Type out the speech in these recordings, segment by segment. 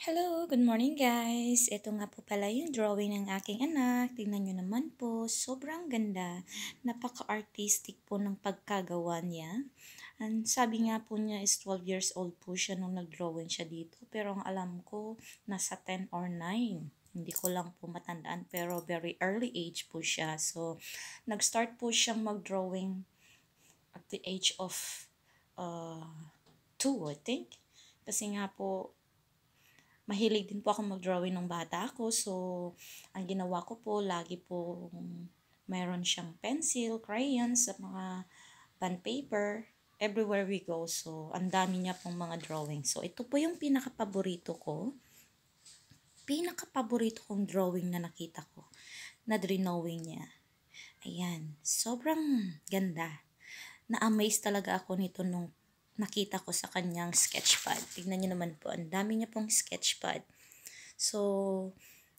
Hello, good morning guys. Ito nga po pala yung drawing ng aking anak. Tingnan nyo naman po, sobrang ganda. Napaka-artistic po ng pagkagawa niya. And sabi nga po niya is 12 years old po siya nung nag-drawing siya dito. Pero ang alam ko, nasa 10 or 9. Hindi ko lang po matandaan pero very early age po siya. So, nag-start po siyang mag-drawing at the age of 2, I think. Kasi nga po, mahilig din po ako mag-drawing ng bata ako. So, ang ginawa ko po, lagi po mayroon siyang pencil, crayons, at mga bond paper, everywhere we go. So, ang dami niya pong mga drawing. So, ito po yung pinaka-paborito ko. Pinaka-paborito kong drawing na nakita ko, na drawing niya. Ayan, sobrang ganda. Na-amaze talaga ako nito nung nakita ko sa kanyang sketchpad. Tignan niyo naman po, ang dami niya pong sketchpad. So,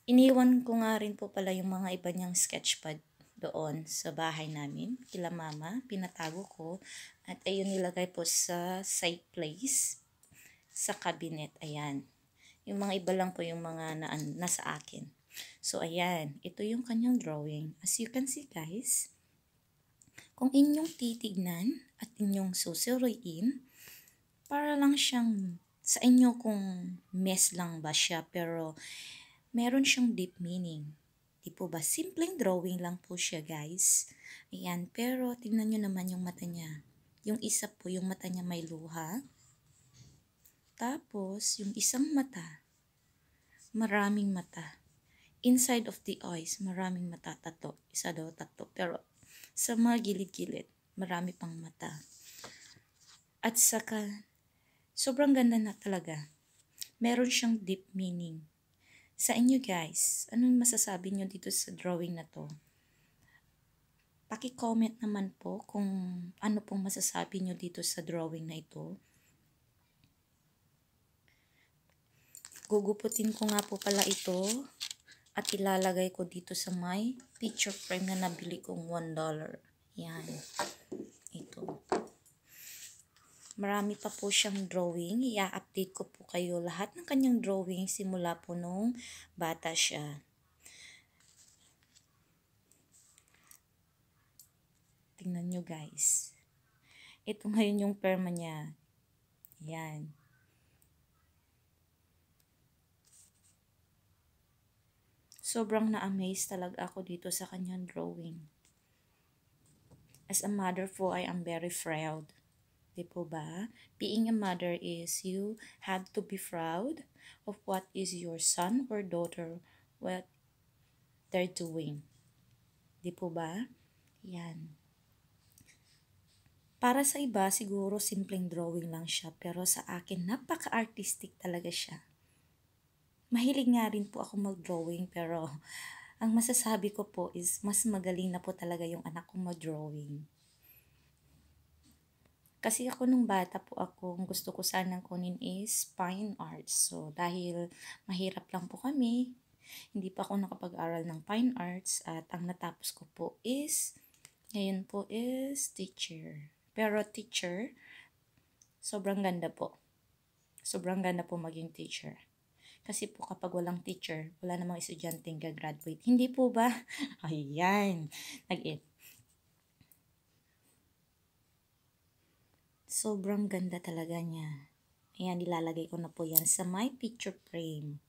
iniwan ko nga rin po pala yung mga iba niyang sketchpad doon sa bahay namin, kila mama, pinatago ko. At ayun nilagay po sa side place, sa cabinet, ayan. Yung mga iba lang po yung mga nasa akin. So, ayan, ito yung kanyang drawing. As you can see guys, kung inyong titignan at inyong susuruin, para lang siyang sa inyo kung mess lang ba siya, pero meron siyang deep meaning. Di po ba? Simpleng drawing lang po siya guys. Ayan, pero tingnan nyo naman yung mata niya. Yung isa po, yung mata niya may luha. Tapos, yung isang mata, maraming mata. Inside of the eyes, maraming mata, tatlo. Isa daw, tatlo. Pero sa mga gilid-gilid, marami pang mata. At saka, sobrang ganda na talaga. Meron siyang deep meaning. Sa inyo guys, anong masasabi nyo dito sa drawing na to? Paki-comment naman po kung ano pong masasabi nyo dito sa drawing na ito. Guguputin ko nga po pala ito at ilalagay ko dito sa my picture frame na nabili kong $1. Yan. Ito. Marami pa po siyang drawing. I-update ko po kayo lahat ng kanyang drawing simula po nung bata siya. Tingnan nyo guys. Ito ngayon yung perma niya. Yan. Sobrang na-amaze talaga ako dito sa kanyang drawing. As a mother po, I am very proud. Di po ba? Being a mother is you have to be proud of what is your son or daughter, what they're doing. Di po ba? Yan. Para sa iba, siguro simpleng drawing lang siya. Pero sa akin, napaka-artistic talaga siya. Mahilig nga rin po ako mag-drawing, pero ang masasabi ko po is mas magaling na po talaga yung anak kong mag-drawing. Kasi ako nung bata po ako, gusto ko sanang kunin is fine arts. So, dahil mahirap lang po kami, hindi pa ako nakapag-aral ng fine arts at ang natapos ko po is, ngayon po is teacher. Pero teacher, sobrang ganda po. Sobrang ganda po maging teacher. Kasi po kapag walang teacher, wala namang estudyanteng gagraduate. Hindi po ba? Ayan. Sobrang ganda talaga niya. Ayan, nilalagay ko na po yan sa my picture frame.